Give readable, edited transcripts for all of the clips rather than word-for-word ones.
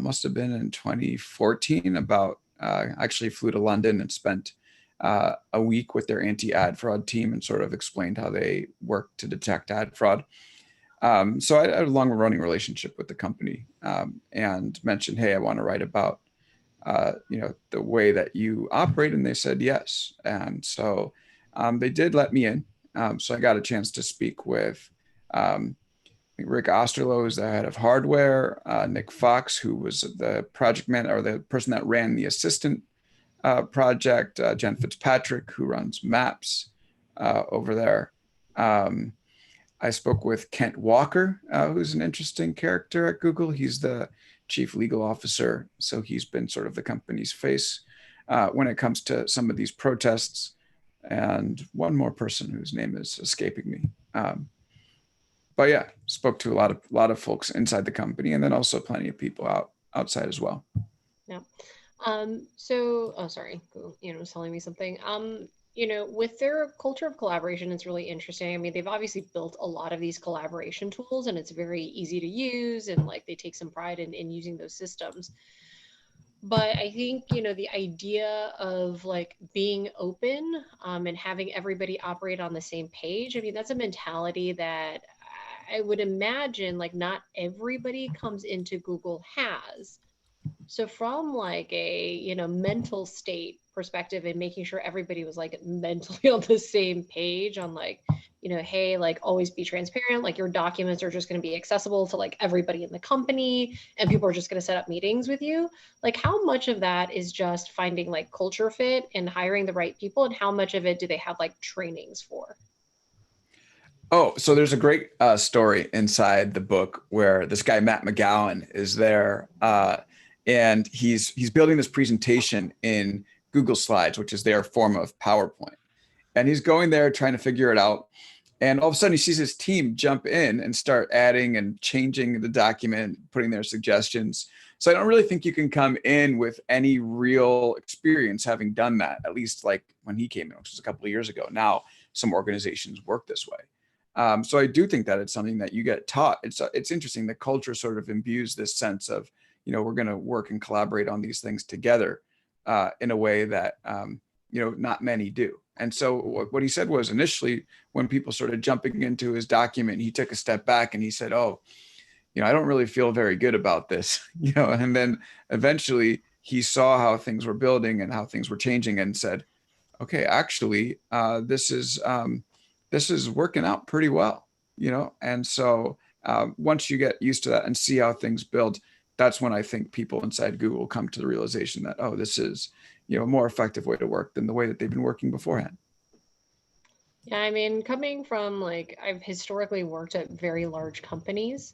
must have been in 2014 about, actually flew to London and spent a week with their anti-ad fraud team and sort of explained how they work to detect ad fraud. So I had a long running relationship with the company, and mentioned, hey, I want to write about, the way that you operate. And they said yes. And so they did let me in. So I got a chance to speak with Rick Osterloh, who's the head of hardware, Nick Fox, who was the project man or the person that ran the assistant project, Jen Fitzpatrick, who runs Maps over there. I spoke with Kent Walker, who's an interesting character at Google. He's the chief legal officer, so he's been sort of the company's face when it comes to some of these protests. And one more person whose name is escaping me. But yeah, spoke to a lot of folks inside the company, and then also plenty of people outside as well. Yeah. Oh, sorry, was telling me something. With their culture of collaboration, it's really interesting. I mean, they've obviously built a lot of these collaboration tools, and it's very easy to use, and like they take some pride in using those systems. But I think, the idea of like being open, and having everybody operate on the same page, I mean, that's a mentality that I would imagine like not everybody comes into Google has. So from like a, mental state perspective and making sure everybody was like mentally on the same page on like, hey, like always be transparent, like your documents are just going to be accessible to like everybody in the company and people are just going to set up meetings with you. Like how much of that is just finding like culture fit and hiring the right people, and how much of it do they have like trainings for? Oh, so there's a great story inside the book where this guy Matt McGowan is there, and he's building this presentation in Google Slides, which is their form of PowerPoint, and he's going there trying to figure it out. And all of a sudden, he sees his team jump in and start adding and changing the document, putting their suggestions. So I don't really think you can come in with any real experience having done that, at least like when he came in, which was a couple of years ago. Now, some organizations work this way. So I do think that it's something that you get taught. It's interesting. The culture sort of imbues this sense of, we're going to work and collaborate on these things together in a way that, not many do. And so what he said was initially when people started jumping into his document, he took a step back and he said, oh, I don't really feel very good about this, and then eventually he saw how things were building and how things were changing and said, okay, actually, this is working out pretty well, And so once you get used to that and see how things build, that's when I think people inside Google come to the realization that, oh, this is, a more effective way to work than the way that they've been working beforehand. Yeah, I mean, coming from like, I've historically worked at very large companies,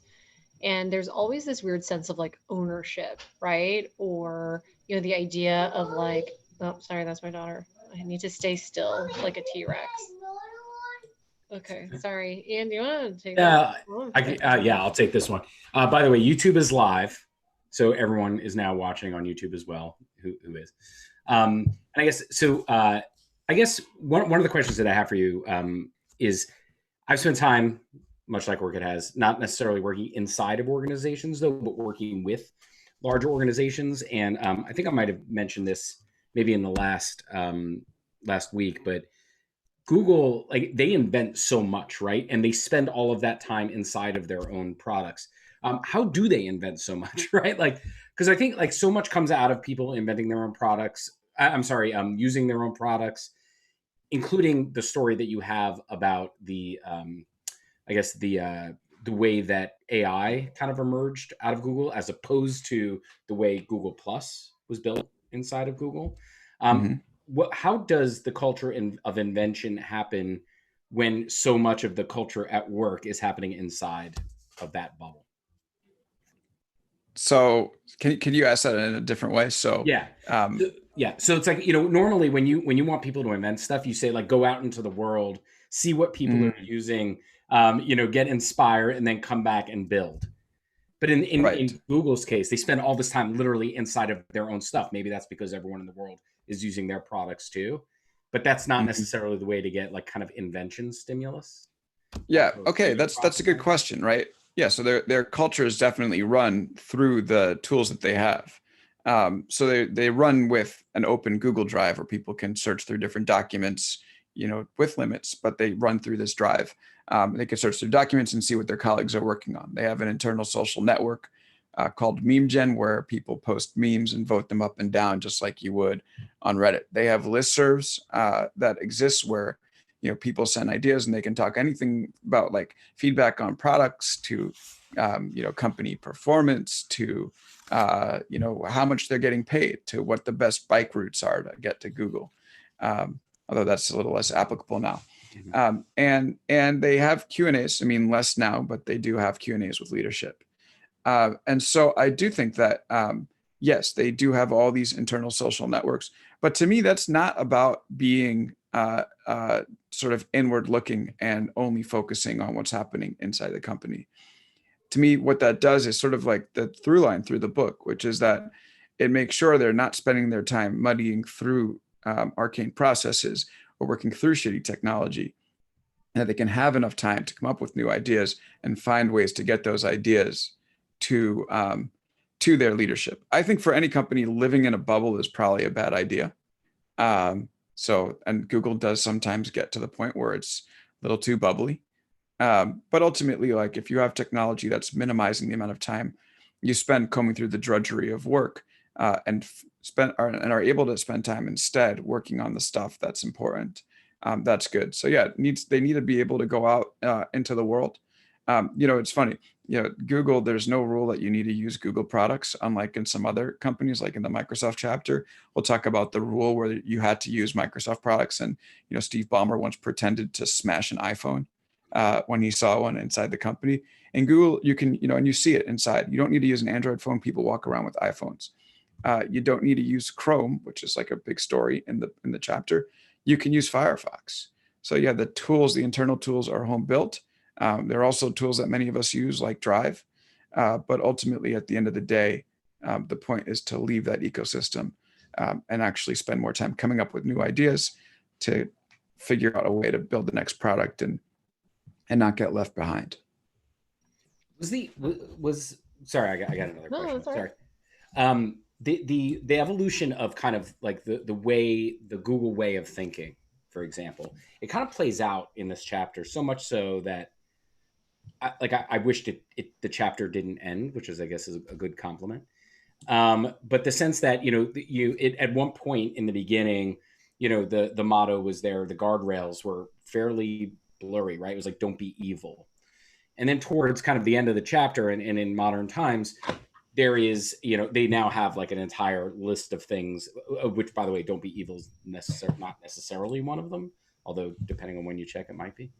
and there's always this weird sense of like ownership, right? Or, the idea of like, oh, sorry, that's my daughter. I need to stay still like a T-Rex. Okay, sorry. Ian, do you want to take that? Yeah, I'll take this one. By the way, YouTube is live, so everyone is now watching on YouTube as well. Who is? And I guess so. I guess one of the questions that I have for you is, I've spent time, much like Orchid has, not necessarily working inside of organizations though, but working with larger organizations. And I think I might have mentioned this maybe in the last week, but Google, like they invent so much, right? And they spend all of that time inside of their own products. How do they invent so much, right? Like, because I think like so much comes out of people inventing their own products. Using their own products, including the story that you have about the, the way that AI kind of emerged out of Google, as opposed to the way Google Plus was built inside of Google. How does the culture of invention happen when so much of the culture at work is happening inside of that bubble? So can you ask that in a different way? So yeah. So it's like, normally when you want people to invent stuff, you say like, go out into the world, see what people are using, get inspired, and then come back and build. But in Google's case, they spend all this time literally inside of their own stuff. Maybe that's because everyone in the world is using their products too, but that's not necessarily the way to get like kind of invention stimulus. Yeah. Okay. That's a good question, right? Yeah, so their culture is definitely run through the tools that they have. So they run with an open Google Drive where people can search through different documents, with limits, but they run through this drive. They can search through documents and see what their colleagues are working on. They have an internal social network called MemeGen, where people post memes and vote them up and down just like you would on Reddit. They have listservs that exist where people send ideas and they can talk anything about like feedback on products to company performance to how much they're getting paid to what the best bike routes are to get to Google. Although that's a little less applicable now. And they have Q&As. I mean, less now, but they do have Q&As with leadership. And so I do think that, yes, they do have all these internal social networks. But to me, that's not about being sort of inward looking and only focusing on what's happening inside the company. To me, what that does is sort of like the through line through the book, which is that it makes sure they're not spending their time muddying through arcane processes or working through shitty technology, and that they can have enough time to come up with new ideas and find ways to get those ideas to their leadership. I think for any company, living in a bubble is probably a bad idea. And Google does sometimes get to the point where it's a little too bubbly. But ultimately, like if you have technology that's minimizing the amount of time you spend combing through the drudgery of work, and are able to spend time instead working on the stuff that's important, that's good. So yeah, they need to be able to go out into the world. It's funny. Google, there's no rule that you need to use Google products, unlike in some other companies, like in the Microsoft chapter. We'll talk about the rule where you had to use Microsoft products. And, Steve Ballmer once pretended to smash an iPhone when he saw one inside the company. And Google, you can, and you see it inside. You don't need to use an Android phone. People walk around with iPhones. You don't need to use Chrome, which is like a big story in the chapter. You can use Firefox. So yeah, the tools, the internal tools are home built. There are also tools that many of us use like Drive. But ultimately, at the end of the day, the point is to leave that ecosystem and actually spend more time coming up with new ideas to figure out a way to build the next product and not get left behind. Sorry, I got another question. Sorry. Right. The evolution of kind of like the Google way of thinking, for example, it kind of plays out in this chapter, so much so that I wished the chapter didn't end, which is, I guess, is a good compliment. But the sense that, at one point in the beginning, the motto was there, the guardrails were fairly blurry, right? It was like, don't be evil. And then towards kind of the end of the chapter and in modern times, there is, they now have like an entire list of things, which, by the way, don't be evil is not necessarily one of them, although depending on when you check, it might be.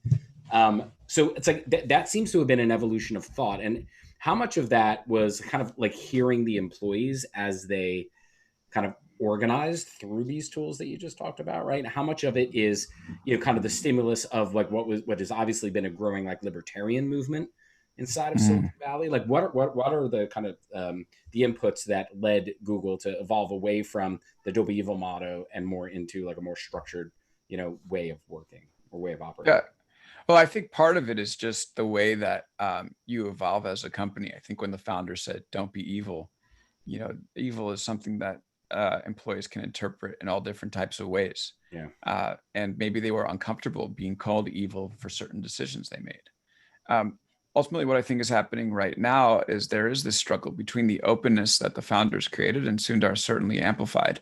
So it's like that seems to have been an evolution of thought. And how much of that was kind of like hearing the employees as they kind of organized through these tools that you just talked about, right? How much of it is, kind of the stimulus of like what has obviously been a growing like libertarian movement inside of Silicon Valley? Like what are the kind of the inputs that led Google to evolve away from the don't be evil motto and more into like a more structured, way of working or way of operating? Yeah. Well, I think part of it is just the way that you evolve as a company. I think when the founder said, don't be evil, evil is something that employees can interpret in all different types of ways. Yeah. And maybe they were uncomfortable being called evil for certain decisions they made. Ultimately, what I think is happening right now is there is this struggle between the openness that the founders created, and Sundar certainly amplified,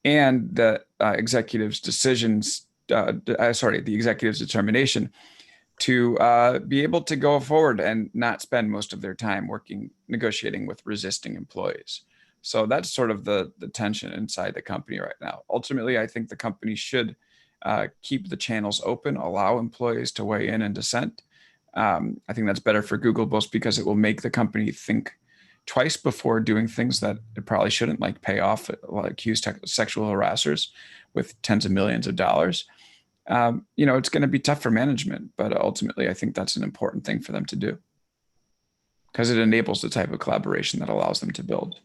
and the executives' decisions, the executives' determination to be able to go forward and not spend most of their time negotiating with resisting employees. So that's sort of the tension inside the company right now. Ultimately, I think the company should keep the channels open, allow employees to weigh in and dissent. I think that's better for Google, both because it will make the company think twice before doing things that it probably shouldn't, like pay off accused sexual harassers with tens of millions of dollars. It's going to be tough for management, but ultimately I think that's an important thing for them to do because it enables the type of collaboration that allows them to build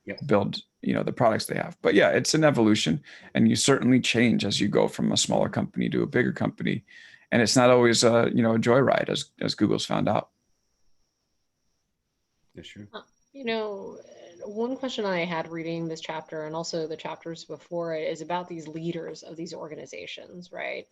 the products they have. But yeah, it's an evolution, and you certainly change as you go from a smaller company to a bigger company. And it's not always a joyride, as Google's found out. That's true. You know, one question I had reading this chapter and also the chapters before it is about these leaders of these organizations, right?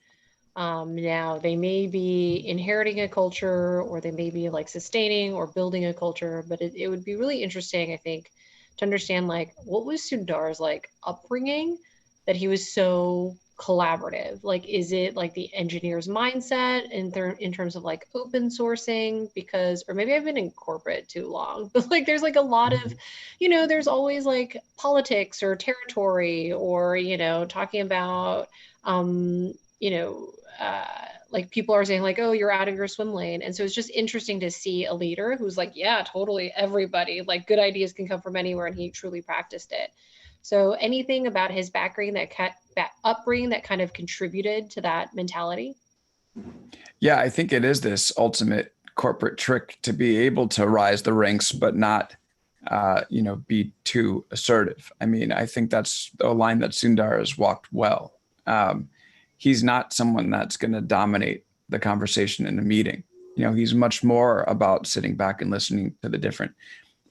Now, they may be inheriting a culture or they may be like sustaining or building a culture, but it would be really interesting, I think, to understand like what was Sundar's like upbringing that he was so collaborative? Like, is it like the engineer's mindset in terms of like open sourcing? Because, or maybe I've been in corporate too long, but like there's like a lot of, there's always like politics or territory or, talking about, like people are saying like, oh, you're out of your swim lane. And so it's just interesting to see a leader who's like, yeah, totally, everybody, like good ideas can come from anywhere. And he truly practiced it. So anything about his background that upbringing that kind of contributed to that mentality? Yeah, I think it is this ultimate corporate trick to be able to rise the ranks, but not, be too assertive. I mean, I think that's a line that Sundar has walked well. He's not someone that's going to dominate the conversation in a meeting. He's much more about sitting back and listening to the different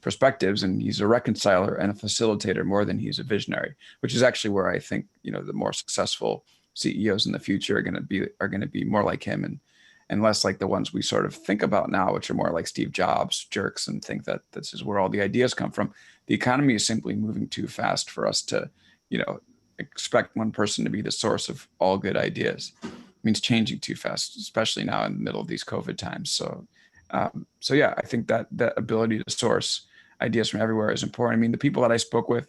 perspectives, and he's a reconciler and a facilitator more than he's a visionary, which is actually where I think the more successful CEOs in the future are going to be more like him and less like the ones we sort of think about now, which are more like Steve Jobs, jerks, and think that this is where all the ideas come from. The economy is simply moving too fast for us to, expect one person to be the source of all good ideas. It means changing too fast, especially now in the middle of these COVID times. So yeah, I think that ability to source ideas from everywhere is important. I mean, the people that I spoke with,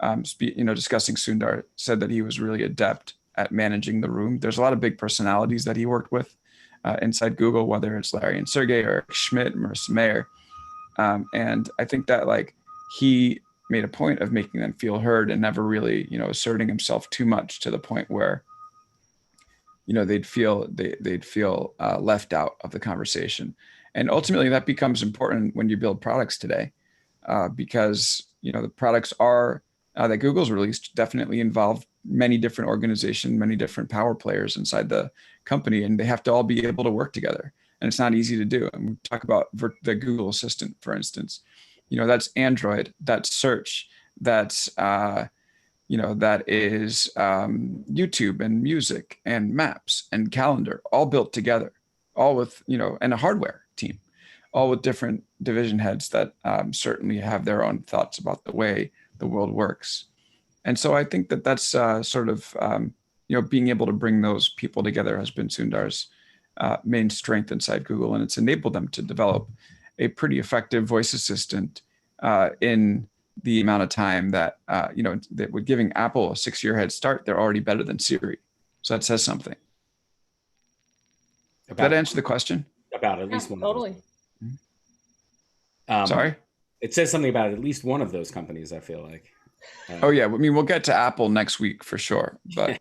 discussing Sundar, said that he was really adept at managing the room. There's a lot of big personalities that he worked with inside Google, whether it's Larry and Sergey or Eric Schmidt, Marissa Mayer. And I think that he made a point of making them feel heard and never really, asserting himself too much to the point where, they'd feel left out of the conversation. And ultimately that becomes important when you build products today, because, the products that Google's released definitely involve many different organizations, many different power players inside the company, and they have to all be able to work together. And it's not easy to do. And we talk about the Google Assistant, for instance. That's Android, that's search, that's that is YouTube and music and maps and calendar, all built together, all with and a hardware team, all with different division heads that certainly have their own thoughts about the way the world works. And so I think that that's sort of being able to bring those people together has been Sundar's main strength inside Google, and it's enabled them to develop a pretty effective voice assistant in the amount of time that that with giving Apple a 6-year head start, they're already better than Siri. So that says something. Did that answer the question? About at least one. Totally. Sorry? It says something about at least one of those companies, I feel like. Oh yeah, I mean, we'll get to Apple next week for sure, but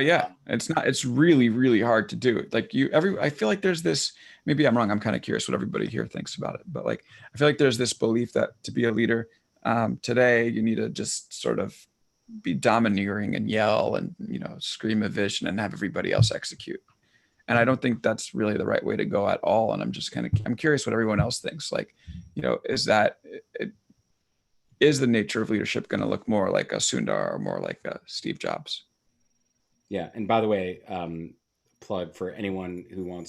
yeah, it's really, really hard to do. I feel like there's this, maybe I'm wrong, I'm kind of curious what everybody here thinks about it, but I feel like there's this belief that to be a leader today, you need to just sort of be domineering and yell and, scream a vision and have everybody else execute. And I don't think that's really the right way to go at all. And I'm curious what everyone else thinks. Is the nature of leadership going to look more like a Sundar or more like a Steve Jobs? Yeah. And by the way, plug for anyone who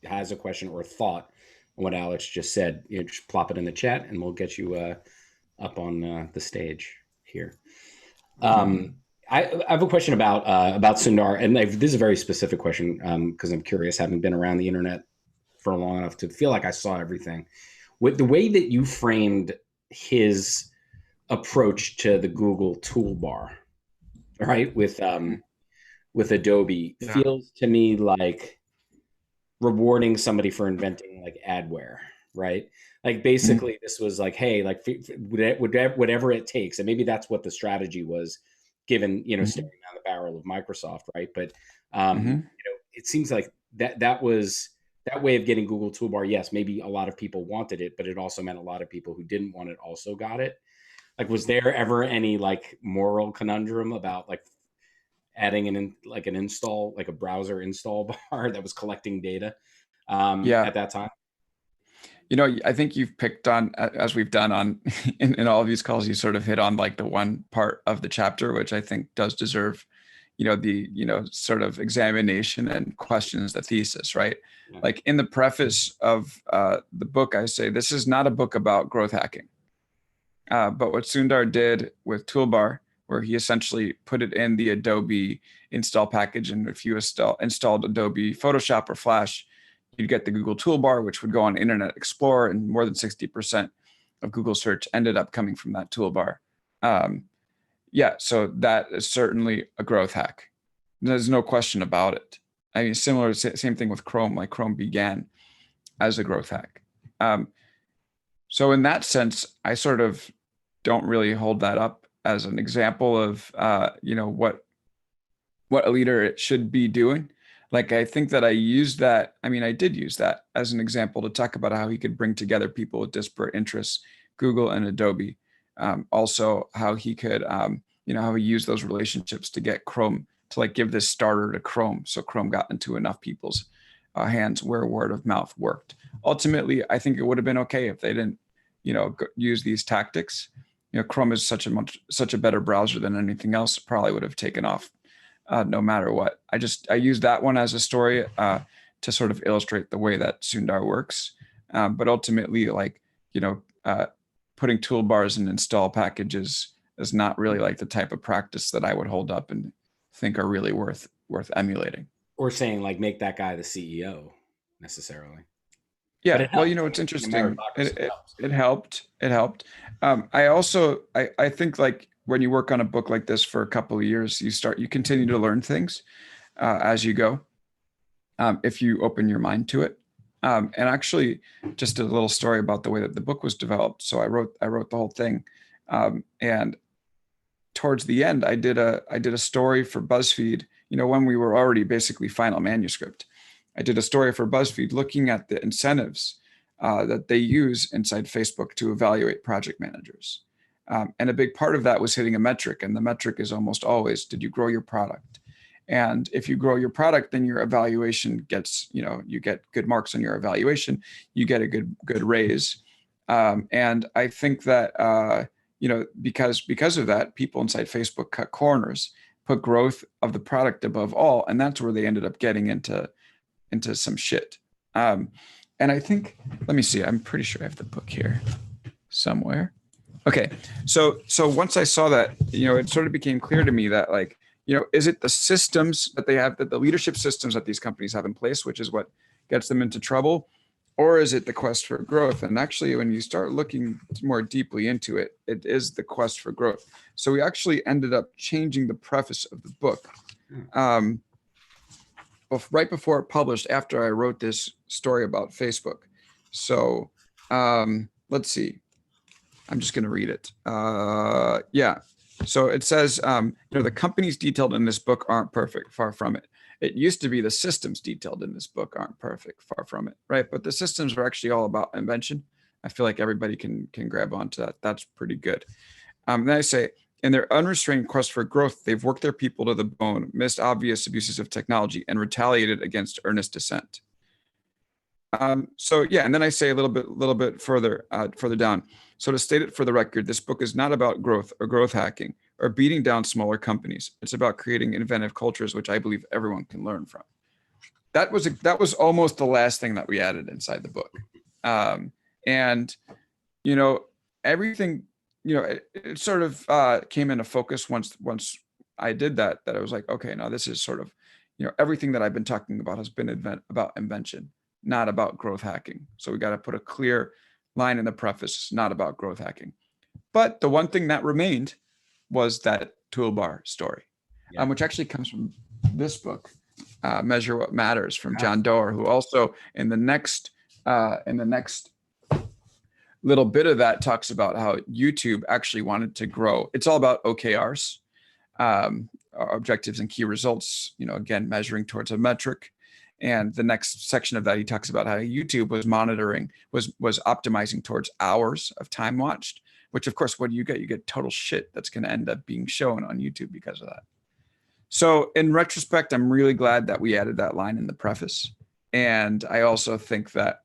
has a question or thought on what Alex just said, just plop it in the chat and we'll get you up on the stage here. I have a question about Sundar, and this is a very specific question because I'm curious, having been around the internet for long enough to feel like I saw everything. With the way that you framed his approach to the Google toolbar, right, with Adobe, feels to me like rewarding somebody for inventing like adware, right? Like basically this was like, hey, like whatever it takes, and maybe that's what the strategy was, given staring down the barrel of Microsoft, right? But it seems like that was that way of getting Google Toolbar. Yes, maybe a lot of people wanted it, but it also meant a lot of people who didn't want it also got it. Like, was there ever any like moral conundrum about like adding an install, like a browser install bar that was collecting data at that time? I think you've picked on, as we've done on in all of these calls, you sort of hit on like the one part of the chapter, which I think does deserve, the, sort of examination and questions the thesis, right? Yeah. Like in the preface of the book, I say, this is not a book about growth hacking. But what Sundar did with Toolbar, where he essentially put it in the Adobe install package, and if you installed Adobe Photoshop or Flash, you'd get the Google toolbar, which would go on Internet Explorer, and more than 60% of Google search ended up coming from that toolbar. Yeah, so that is certainly a growth hack. There's no question about it. I mean, same thing with Chrome. Like Chrome began as a growth hack. So in that sense, I sort of don't really hold that up as an example of what a leader should be doing. Like, I think that I did use that as an example to talk about how he could bring together people with disparate interests, Google and Adobe. Also, how he could, how he used those relationships to get Chrome to like give this starter to Chrome. So Chrome got into enough people's hands where word of mouth worked. Ultimately, I think it would have been okay if they didn't, use these tactics. Chrome is such a better browser than anything else. Probably would have taken off no matter what. I use that one as a story to sort of illustrate the way that Sundar works. But ultimately, putting toolbars and install packages is not really like the type of practice that I would hold up and think are really worth emulating. Or saying like, make that guy the CEO necessarily. Yeah, well, it's interesting. It helped. I think like when you work on a book like this for a couple of years, you continue to learn things as you go, if you open your mind to it. And actually, just a little story about the way that the book was developed. So I wrote the whole thing, and towards the end, I did a story for BuzzFeed. When we were already basically final manuscript, I did a story for BuzzFeed looking at the incentives that they use inside Facebook to evaluate project managers. And a big part of that was hitting a metric. And the metric is almost always, did you grow your product? And if you grow your product, then your evaluation gets, you get good marks on your evaluation, you get a good raise. And I think that, because of that, people inside Facebook cut corners, put growth of the product above all. And that's where they ended up getting into some shit. And I think, let me see, I'm pretty sure I have the book here somewhere. Okay. So once I saw that, it sort of became clear to me that like, is it the systems that they have, that the leadership systems that these companies have in place, which is what gets them into trouble? Or is it the quest for growth? And actually, when you start looking more deeply into it, it is the quest for growth. So we actually ended up changing the preface of the book. Right before it published, after I wrote this story about Facebook. So let's see. I'm just going to read it. Yeah. So it says, the companies detailed in this book aren't perfect, far from it. It used to be the systems detailed in this book aren't perfect, far from it, right? But the systems are actually all about invention. I feel like everybody can grab onto that. That's pretty good. Then I say, in their unrestrained quest for growth, they've worked their people to the bone, missed obvious abuses of technology, and retaliated against earnest dissent. So yeah, and then I say a little bit further down. So to state it for the record, this book is not about growth or growth hacking or beating down smaller companies. It's about creating inventive cultures, which I believe everyone can learn from. That was almost the last thing that we added inside the book. And everything, it sort of came into focus once I did that I was like, okay, now this is sort of, everything that I've been talking about has been about invention, not about growth hacking. So we got to put a clear line in the preface, not about growth hacking. But the one thing that remained was that toolbar story, which actually comes from this book, Measure What Matters, from John Doerr, who also in the next little bit of that talks about how YouTube actually wanted to grow. It's all about OKRs, objectives and key results, again, measuring towards a metric. And the next section of that, he talks about how YouTube was monitoring, was optimizing towards hours of time watched, which of course, what do you get? You get total shit that's going to end up being shown on YouTube because of that. So in retrospect, I'm really glad that we added that line in the preface. And I also think that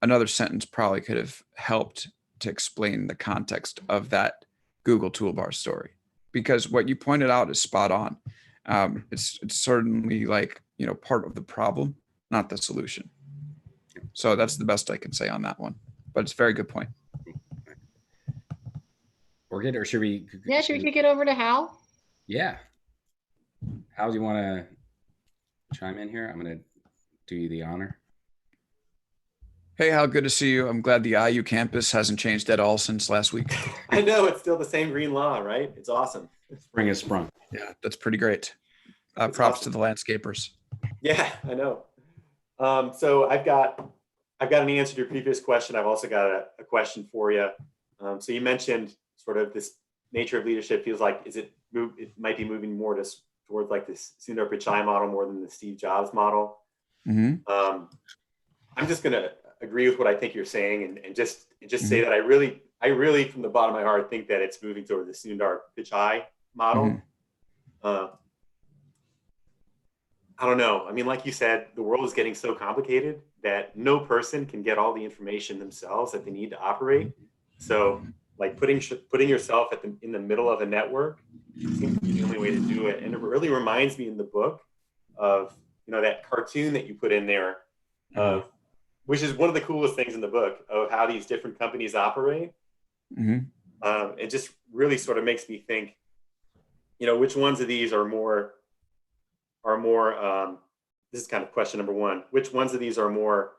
another sentence probably could have helped to explain the context of that Google Toolbar story, because what you pointed out is spot on. It's certainly like, part of the problem, not the solution. So that's the best I can say on that one, but it's a very good point. We're good, or should we? Yeah, should we kick it over to Hal? Yeah. Hal, do you want to chime in here? I'm going to do you the honor. Hey, Hal, good to see you. I'm glad the IU campus hasn't changed at all since last week. I know, it's still the same green law, right? It's awesome. Spring has sprung. Yeah, that's pretty great. That's Props awesome. to the landscapers. Yeah, I know. So I've got an answer to your previous question. I've also got a question for you. So you mentioned sort of this nature of leadership feels like it might be moving more towards like this Sundar Pichai model more than the Steve Jobs model. Mm-hmm. I'm just going to agree with what I think you're saying and just say Mhm. that I really from the bottom of my heart think that it's moving toward the Sundar Pichai model. Mhm. I don't know. I mean, like you said, the world is getting so complicated that no person can get all the information themselves that they need to operate. So, like putting yourself in the middle of a network seems to be the only way to do it. And it really reminds me in the book of that cartoon that you put in there, which is one of the coolest things in the book of how these different companies operate. Mm-hmm. It just really sort of makes me think, which ones of these are more. This is kind of question number one. Which ones of these are more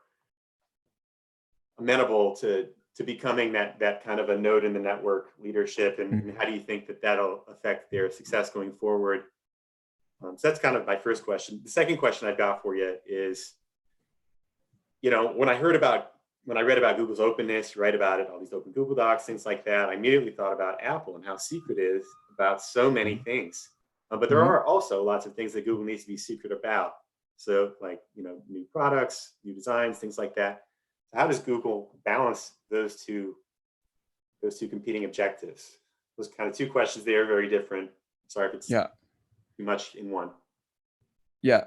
amenable to becoming that kind of a node in the network leadership, and how do you think that'll affect their success going forward? So that's kind of my first question. The second question I've got for you is, when I read about Google's openness, you write about it, all these open Google Docs, things like that, I immediately thought about Apple and how secret it is about so many things. But there are also lots of things that Google needs to be secret about. So like, new products, new designs, things like that. So how does Google balance those two competing objectives? Those kind of two questions there, very different. Sorry if it's too much in one. Yeah.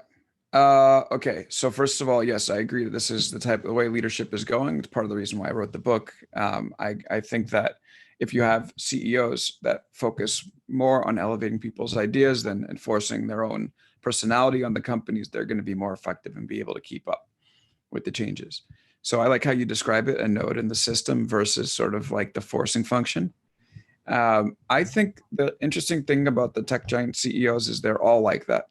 Okay. So first of all, yes, I agree that this is the way leadership is going. It's part of the reason why I wrote the book. I think that if you have CEOs that focus more on elevating people's ideas than enforcing their own personality on the companies, they're going to be more effective and be able to keep up with the changes. So I like how you describe it, a node in the system versus sort of like the forcing function. I think the interesting thing about the tech giant CEOs is they're all like that,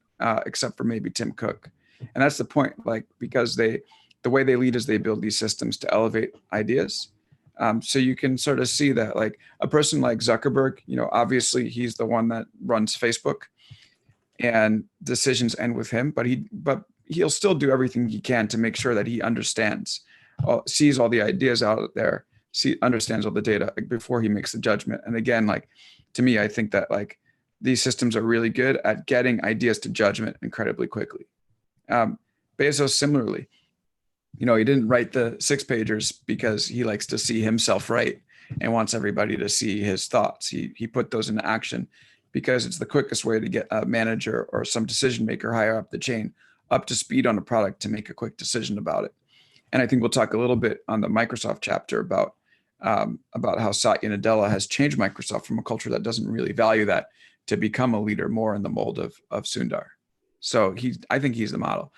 except for maybe Tim Cook. And that's the point, like, because the way they lead is they build these systems to elevate ideas. So you can sort of see that, like a person like Zuckerberg, obviously he's the one that runs Facebook and decisions end with him, but he'll still do everything he can to make sure that he sees all the ideas out there, understands all the data before he makes the judgment. And again, like, to me, I think that like these systems are really good at getting ideas to judgment incredibly quickly. Bezos, similarly, he didn't write the 6-pagers because he likes to see himself write and wants everybody to see his thoughts. He put those into action because it's the quickest way to get a manager or some decision maker higher up the chain up to speed on a product to make a quick decision about it. And I think we'll talk a little bit on the Microsoft chapter about how Satya Nadella has changed Microsoft from a culture that doesn't really value that to become a leader more in the mold of Sundar. So I think he's the model.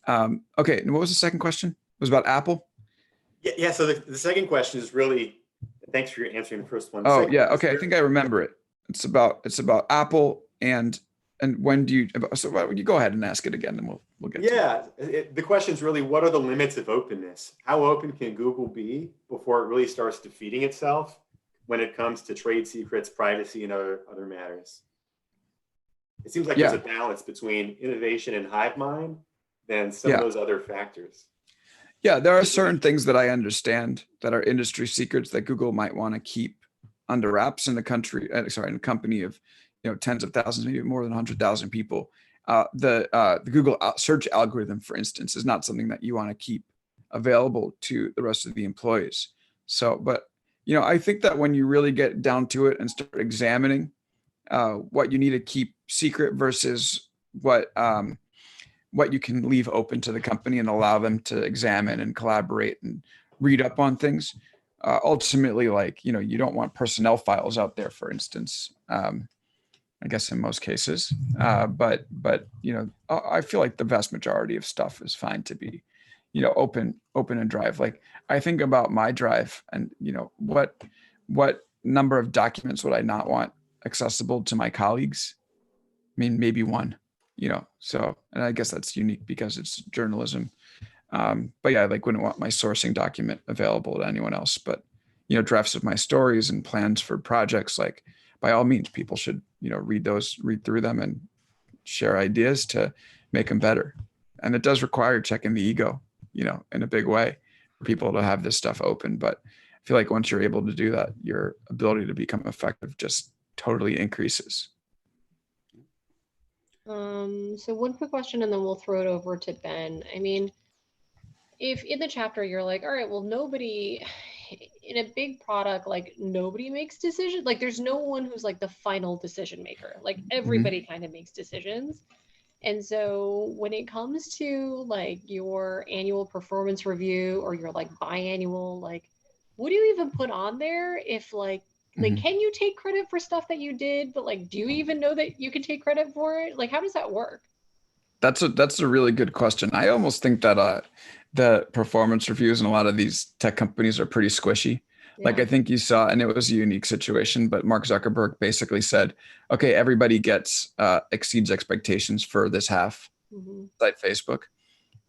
Okay, and what was the second question? It was about Apple? Yeah. So the second question is really, thanks for answering the first one. Oh yeah, okay. I think I remember it. It's about Apple and when do you? So why don't you go ahead and ask it again, and we'll get. Yeah, the question is really, what are the limits of openness? How open can Google be before it really starts defeating itself when it comes to trade secrets, privacy, and other matters? It seems like there's a balance between innovation and hive mind than some of those other factors. Yeah, there are certain things that I understand that are industry secrets that Google might want to keep under wraps in a company of tens of thousands, maybe more than 100,000 people. The Google search algorithm, for instance, is not something that you want to keep available to the rest of the employees. So, but I think that when you really get down to it and start examining what you need to keep secret versus what you can leave open to the company and allow them to examine and collaborate and read up on things. Ultimately, like, you know, you don't want personnel files out there, for instance. I guess in most cases, but you know, I feel like the vast majority of stuff is fine to be, you know, open and drive. Like I think about my drive, and you know, what number of documents would I not want accessible to my colleagues? I mean, maybe one, you know. So, and I guess that's unique because it's journalism. But yeah, I like wouldn't want my sourcing document available to anyone else. But you know, drafts of my stories and plans for projects, like by all means, people should, you know, read through them and share ideas to make them better. And it does require checking the ego, you know, in a big way for people to have this stuff open. But I feel like once you're able to do that, your ability to become effective just totally increases. So one quick question and then we'll throw it over to Ben. I mean, if in the chapter you're like, all right, well, nobody in a big product, like nobody makes decisions. Like there's no one who's like the final decision maker. Like everybody kind of makes decisions. And so when it comes to like your annual performance review or your like biannual, like what do you even put on there if like can you take credit for stuff that you did, but like do you even know that you can take credit for it? Like how does that work? That's a really good question. I almost think that the performance reviews in a lot of these tech companies are pretty squishy. Like Yeah. I think you saw, and it was a unique situation, but Mark Zuckerberg basically said, okay, everybody gets exceeds expectations for this half, like Facebook.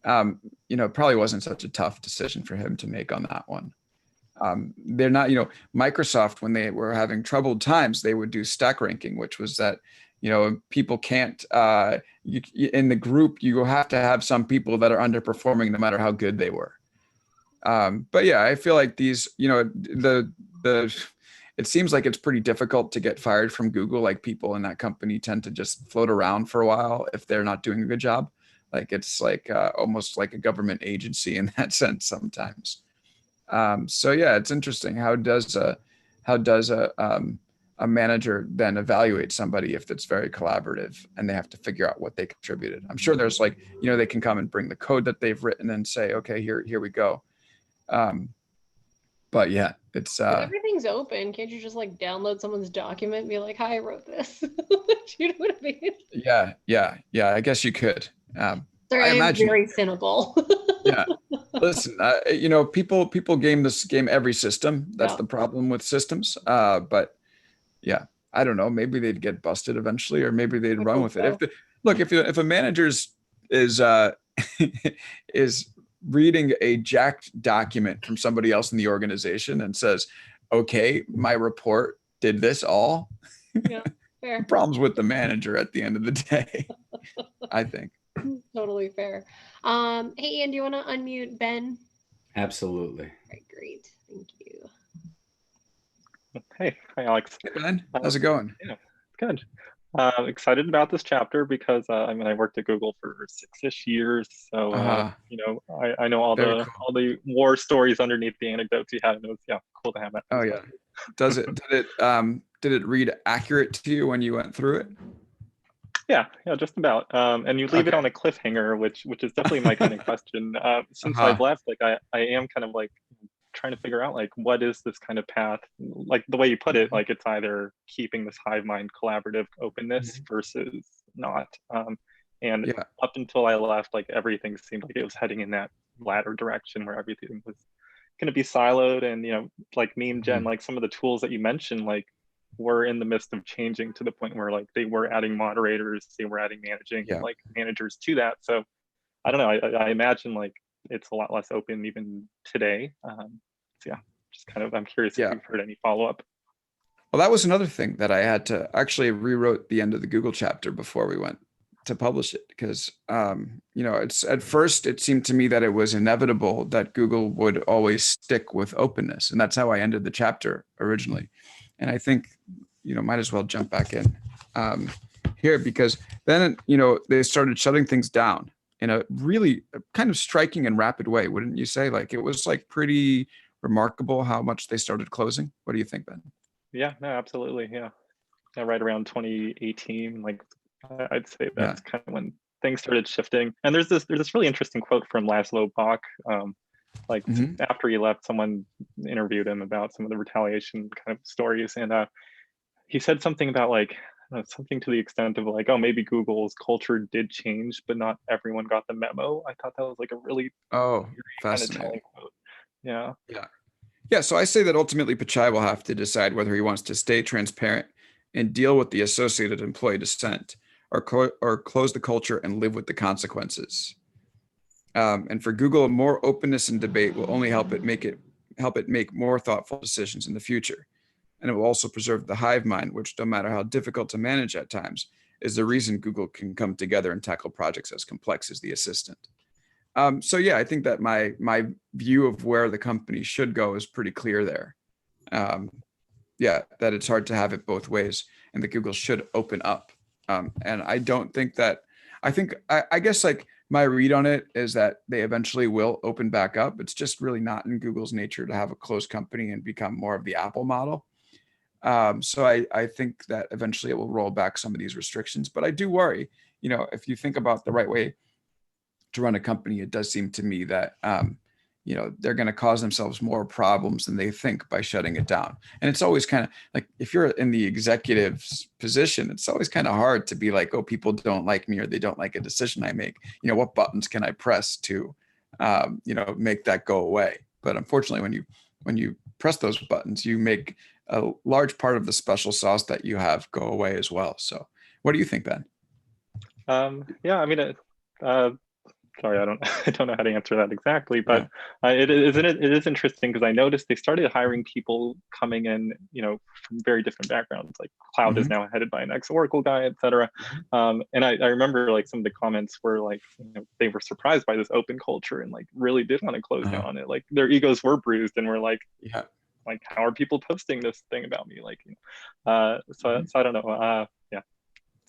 You know, it probably wasn't such a tough decision for him to make on that one. They're not, you know, Microsoft, when they were having troubled times, they would do stack ranking, which was that, you know, people can't, in the group, you have to have some people that are underperforming no matter how good they were. But yeah, I feel like these, you know, it seems like it's pretty difficult to get fired from Google. Like people in that company tend to just float around for a while if they're not doing a good job. Like it's like almost like a government agency in that sense sometimes. So yeah, it's interesting. How does a manager then evaluate somebody if it's very collaborative and they have to figure out what they contributed? I'm sure there's like, you know, they can come and bring the code that they've written and say, okay, here we go. But yeah, it's If everything's open, can't you just like download someone's document and be like, hi, I wrote this? Do you know what I mean? yeah. I guess you could. Sorry, I I'm imagine. very cynical. Yeah. Listen, you know, people game this game every system. That's Yeah. the problem with systems. But yeah, I don't know. Maybe they'd get busted eventually, or maybe they'd I run hope with it. so. If a manager's is is reading a jacked document from somebody else in the organization and says, "Okay, my report did this all," Yeah, fair. problems with the manager at the end of the day, I think. Totally fair. Hey, Ian, do you want to unmute Ben? Absolutely. All right, great. Thank you. Hey, hi Alex. Hey, Ben, how's it going? Yeah, good. Excited about this chapter because I mean I worked at Google for 6-ish years, so you know I know all Very the cool. all the war stories underneath the anecdotes you had, and it was cool to have that. Oh yeah. Did it read accurate to you when you went through it? Yeah, just about. And you leave it Okay. on a cliffhanger, which is definitely my kind of question. Since I've left, like I am kind of like trying to figure out like what is this kind of path, like the way you put it, like it's either keeping this hive mind collaborative openness versus not. And Yeah. up until I left, like everything seemed like it was heading in that latter direction where everything was going to be siloed, and you know, like meme gen, like some of the tools that you mentioned, like were in the midst of changing to the point where like they were adding moderators, they were adding like managers to that. So I don't know, I imagine like it's a lot less open even today. So yeah, just kind of, I'm curious if you've heard any follow-up. Well, that was another thing that I had to actually rewrote the end of the Google chapter before we went to publish it, because you know, it's at first it seemed to me that it was inevitable that Google would always stick with openness, and that's how I ended the chapter originally. And I think, you know, might as well jump back in here, because then, you know, they started shutting things down in a really kind of striking and rapid way, wouldn't you say? Like it was like pretty remarkable how much they started closing. What do you think, Ben? Yeah, no, absolutely. Yeah, right around 2018, like I'd say that's kind of when things started shifting. And there's this really interesting quote from Laszlo Bock, Like after he left, someone interviewed him about some of the retaliation kind of stories, and he said something about like something to the extent of like, oh, maybe Google's culture did change, but not everyone got the memo. I thought that was like a really Oh, kind of telling fascinating. quote. Yeah. Yeah. Yeah. So I say that ultimately Pichai will have to decide whether he wants to stay transparent and deal with the associated employee dissent, or close the culture and live with the consequences. And for Google, more openness and debate will only help it make more thoughtful decisions in the future. And it will also preserve the hive mind, which, no matter how difficult to manage at times, is the reason Google can come together and tackle projects as complex as the Assistant. So yeah, I think that my view of where the company should go is pretty clear there. Yeah, that it's hard to have it both ways, and that Google should open up. And I don't think that. I guess like my read on it is that they eventually will open back up. It's just really not in Google's nature to have a closed company and become more of the Apple model. So I think that eventually it will roll back some of these restrictions, but I do worry, if you think about the right way to run a company, it does seem to me that, they're going to cause themselves more problems than they think by shutting it down. And it's always kind of like, if you're in the executive's position, it's always kind of hard to be like, oh, people don't like me, or they don't like a decision I make. What buttons can I press to, make that go away? But unfortunately, when you press those buttons, you make a large part of the special sauce that you have go away as well. So what do you think, Ben? Yeah, I mean, sorry, I don't know how to answer that exactly, but it is interesting because I noticed they started hiring people coming in, from very different backgrounds. Like Cloud is now headed by an ex-Oracle guy, et cetera. And I remember like some of the comments were like, they were surprised by this open culture and like really did want to close down on it. Like their egos were bruised and were like, like, how are people posting this thing about me? Like, so I don't know.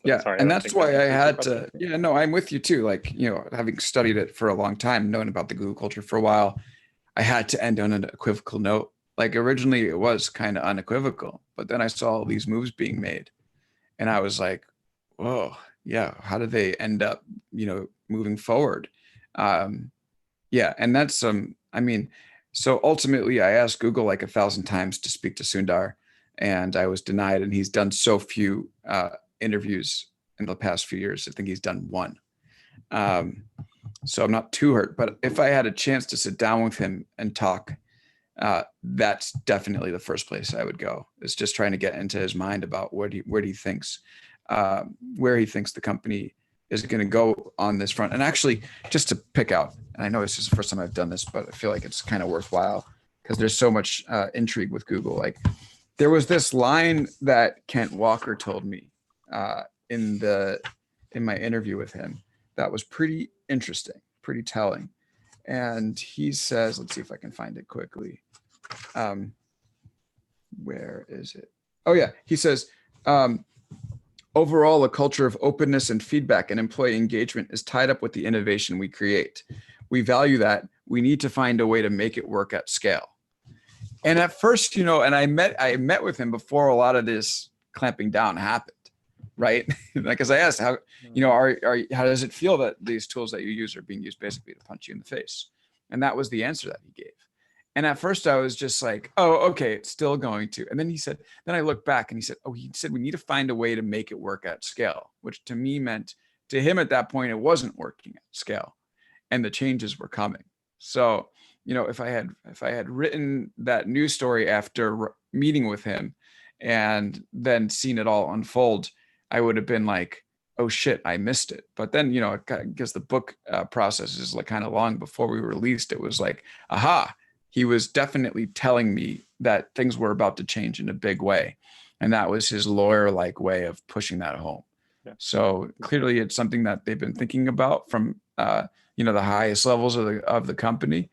Yeah, sorry, and that's why I had to. Yeah, no, I'm with you too. Like, having studied it for a long time, knowing about the Google culture for a while, I had to end on an equivocal note. Like originally, it was kind of unequivocal, but then I saw all these moves being made, and I was like, "Whoa, yeah, how did they end up, moving forward?" Yeah, and that's I mean, so ultimately, I asked Google like 1,000 times to speak to Sundar, and I was denied. And he's done so few interviews in the past few years. I think he's done one. So I'm not too hurt, but if I had a chance to sit down with him and talk, that's definitely the first place I would go. Is just trying to get into his mind about where he thinks the company is going to go on this front. And actually, just to pick out, and I know this is the first time I've done this, but I feel like it's kind of worthwhile because there's so much intrigue with Google. Like there was this line that Kent Walker told me in my interview with him that was pretty interesting, pretty telling. And he says, let's see if I can find it quickly. Where is it? Oh yeah, he says, overall, a culture of openness and feedback and employee engagement is tied up with the innovation we create. We value that. We need to find a way to make it work at scale. And at first, and I met with him before a lot of this clamping down happened. Right? Like, as I asked, how does it feel that these tools that you use are being used basically to punch you in the face? And that was the answer that he gave. And at first I was just like, oh, okay, it's still going to. And then then I looked back and he said, we need to find a way to make it work at scale, which to me meant to him at that point, it wasn't working at scale and the changes were coming. So, if I had written that news story after meeting with him and then seen it all unfold, I would have been like, oh shit, I missed it. But then, I guess the book process is like kind of long before we released. It was like, aha, he was definitely telling me that things were about to change in a big way. And that was his lawyer-like way of pushing that home. Yeah. So clearly it's something that they've been thinking about from, the highest levels of the company.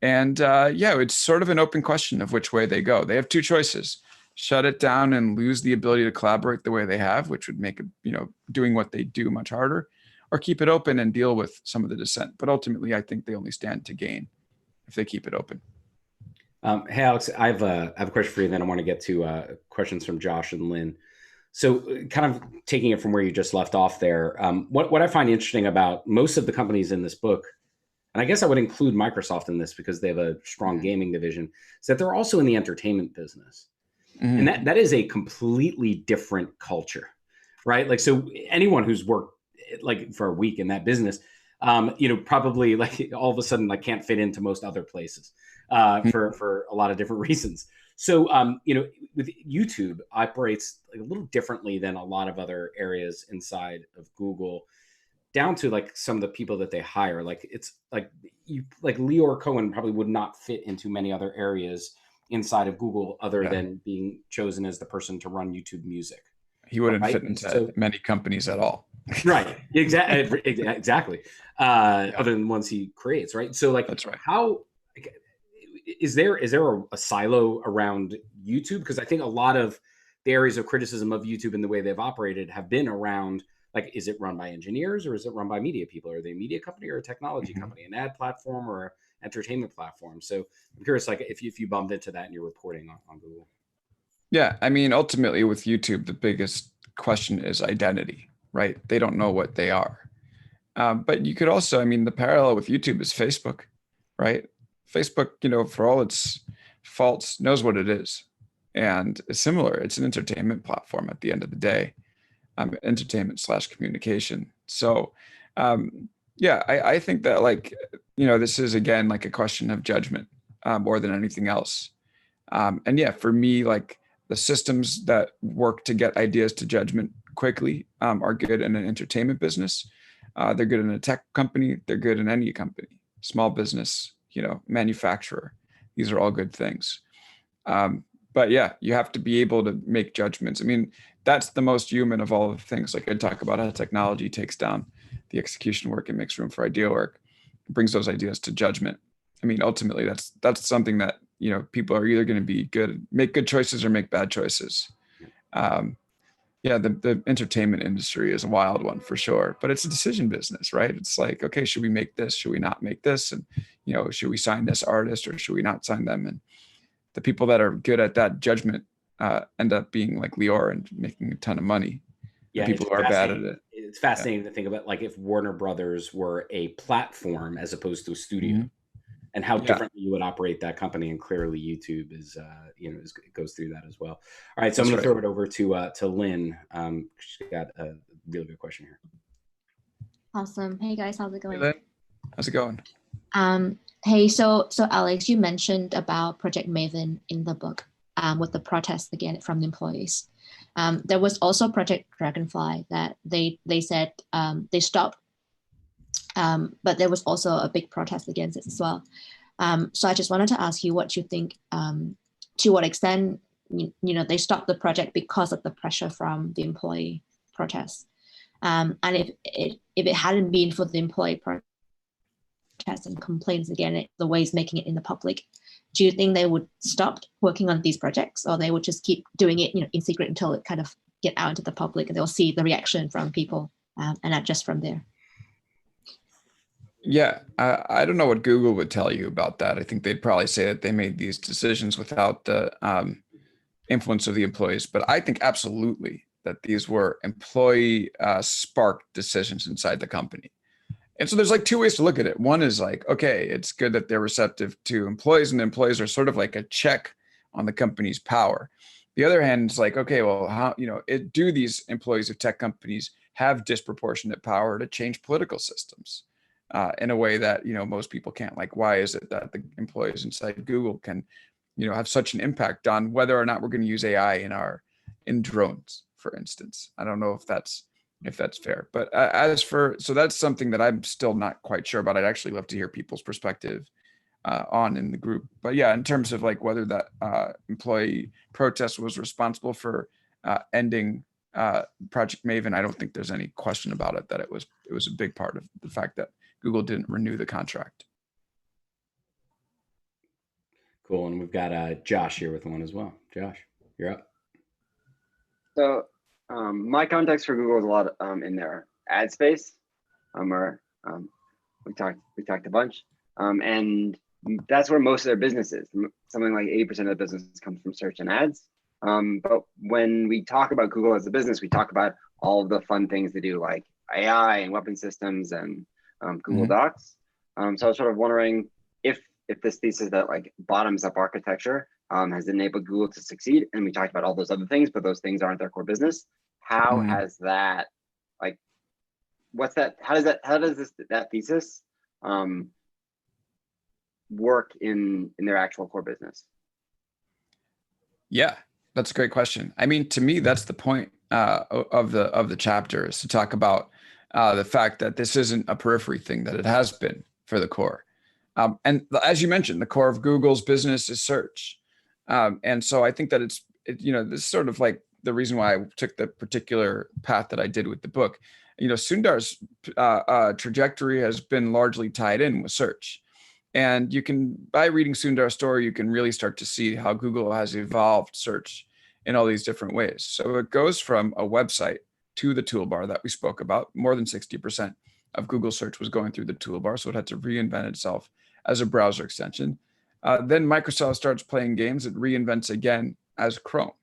And it's sort of an open question of which way they go. They have two choices. Shut it down and lose the ability to collaborate the way they have, which would make doing what they do much harder, or keep it open and deal with some of the dissent. But ultimately, I think they only stand to gain if they keep it open. Hey, Alex, I have a question for you. Then I want to get to questions from Josh and Lynn. So kind of taking it from where you just left off there, what I find interesting about most of the companies in this book and I guess I would include Microsoft in this because they have a strong gaming division, is that they're also in the entertainment business. And that is a completely different culture, right? Like, so anyone who's worked like for a week in that business, probably like all of a sudden like can't fit into most other places for a lot of different reasons. So, with YouTube operates like a little differently than a lot of other areas inside of Google, down to like some of the people that they hire. Like it's like Lior Cohen probably would not fit into many other areas inside of Google other than being chosen as the person to run YouTube Music. He wouldn't fit into many companies at all. Right. Exactly. Other than ones he creates. Right. So like, that's right. How is there a silo around YouTube? Because I think a lot of the areas of criticism of YouTube and the way they've operated have been around, like, is it run by engineers or is it run by media people? Are they a media company or a technology company, an ad platform or an entertainment platform? So I'm curious, like, if you bumped into that in your reporting on Google. Yeah, I mean, ultimately with YouTube, the biggest question is identity, right? They don't know what they are. But you could also, I mean, the parallel with YouTube is Facebook, right? Facebook, for all its faults, knows what it is. And it's similar. It's an entertainment platform at the end of the day, entertainment/communication. So, I think that, like, this is, again, like a question of judgment more than anything else. And yeah, for me, like, the systems that work to get ideas to judgment quickly are good in an entertainment business. They're good in a tech company. They're good in any company, small business, manufacturer. These are all good things. But yeah, you have to be able to make judgments. I mean, that's the most human of all of the things. Like, I talk about how technology takes down the execution work and makes room for idea work, brings those ideas to judgment. I mean, ultimately, that's something that, people are either going to be good, make good choices or make bad choices. The entertainment industry is a wild one for sure, but it's a decision business, right? It's like, okay, should we make this? Should we not make this? And, should we sign this artist or should we not sign them? And the people that are good at that judgment end up being like Lior and making a ton of money. Yeah, people who are bad at it. It's fascinating to think about, like, if Warner Brothers were a platform as opposed to a studio, and how differently you would operate that company. And clearly YouTube is, it goes through that as well. All right. So I'm going to throw it over to Lynn. She's got a really good question here. Awesome. Hey guys, how's it going? Hey, Lynn. How's it going? Hey, so Alex, you mentioned about Project Maven in the book with the protests again from the employees. There was also Project Dragonfly that they said they stopped, but there was also a big protest against it as well. So I just wanted to ask you what you think, to what extent, they stopped the project because of the pressure from the employee protests. And if it hadn't been for the employee protests and complaints again, the ways making it in the public, do you think they would stop working on these projects, or they would just keep doing it, in secret until it kind of get out into the public and they'll see the reaction from people and adjust from there? Yeah, I don't know what Google would tell you about that. I think they'd probably say that they made these decisions without the influence of the employees. But I think absolutely that these were employee sparked decisions inside the company. And so there's like two ways to look at it. One is like, okay, it's good that they're receptive to employees, and the employees are sort of like a check on the company's power. The other hand is like, okay, well, how, do these employees of tech companies have disproportionate power to change political systems in a way that, most people can't? Like, why is it that the employees inside Google can, have such an impact on whether or not we're going to use AI in drones, for instance? I don't know if that's fair, but so that's something that I'm still not quite sure about. I'd actually love to hear people's perspective on in the group. But yeah, in terms of like whether that employee protest was responsible for ending Project Maven, I don't think there's any question about it that it was a big part of the fact that Google didn't renew the contract. Cool. And we've got Josh here with one as well. Josh, you're up. So my context for Google is a lot in their ad space, where we talked a bunch, and that's where most of their business is. Something like 80% of the business comes from search and ads. But when we talk about Google as a business, we talk about all of the fun things they do, like AI and weapon systems and Google Docs. So I was sort of wondering if this thesis that like bottoms up architecture has enabled Google to succeed, and we talked about all those other things, but those things aren't their core business. How Mhm. has that, like, what's that? How does that thesis work in their actual core business? Yeah, that's a great question. I mean, to me, that's the point of the chapter, is to talk about the fact that this isn't a periphery thing, that it has been for the core. And as you mentioned, the core of Google's business is search. And so I think that this is sort of like the reason why I took the particular path that I did with the book. Sundar's trajectory has been largely tied in with search. And you can, by reading Sundar's story, you can really start to see how Google has evolved search in all these different ways. So it goes from a website to the toolbar that we spoke about. More than 60% of Google search was going through the toolbar, so it had to reinvent itself as a browser extension. Then Microsoft starts playing games. It reinvents again as Chrome.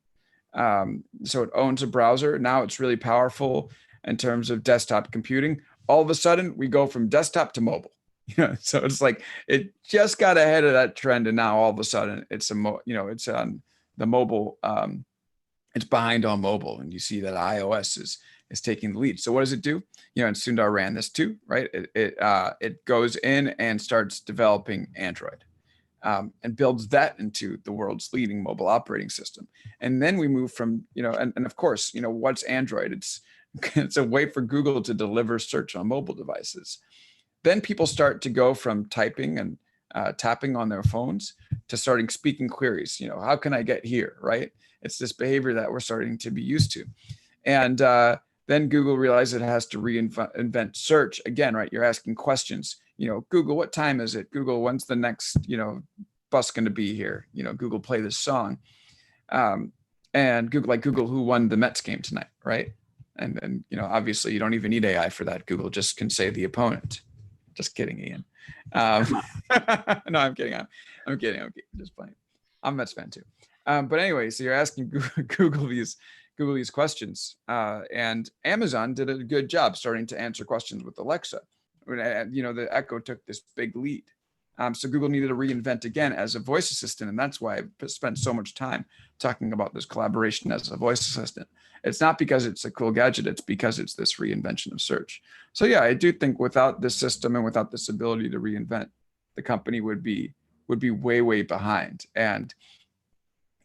So it owns a browser. Now it's really powerful in terms of desktop computing. All of a sudden, we go from desktop to mobile. So it's like it just got ahead of that trend, and now all of a sudden it's it's on the mobile. It's behind on mobile, and you see that iOS is taking the lead. So what does it do? And Sundar ran this too, right? It goes in and starts developing Android. And builds that into the world's leading mobile operating system. And then we move from, and of course, what's Android? It's a way for Google to deliver search on mobile devices. Then people start to go from typing and tapping on their phones to starting speaking queries. How can I get here, right? It's this behavior that we're starting to be used to. And then Google realized it has to reinvent search again, right? You're asking questions. Google, what time is it? Google, when's the next, bus going to be here? Google, play this song. And Google, who won the Mets game tonight, right? And then, obviously you don't even need AI for that. Google just can say the opponent. Just kidding, Ian. No, I'm kidding. I'm kidding. I'm just playing. I'm a Mets fan too. But anyway, so you're asking Google these questions, and Amazon did a good job starting to answer questions with Alexa. The Echo took this big lead. So Google needed to reinvent again as a voice assistant, and that's why I spent so much time talking about this collaboration as a voice assistant. It's not because it's a cool gadget, it's because it's this reinvention of search. So yeah, I do think without this system and without this ability to reinvent, the company would be way, way behind. And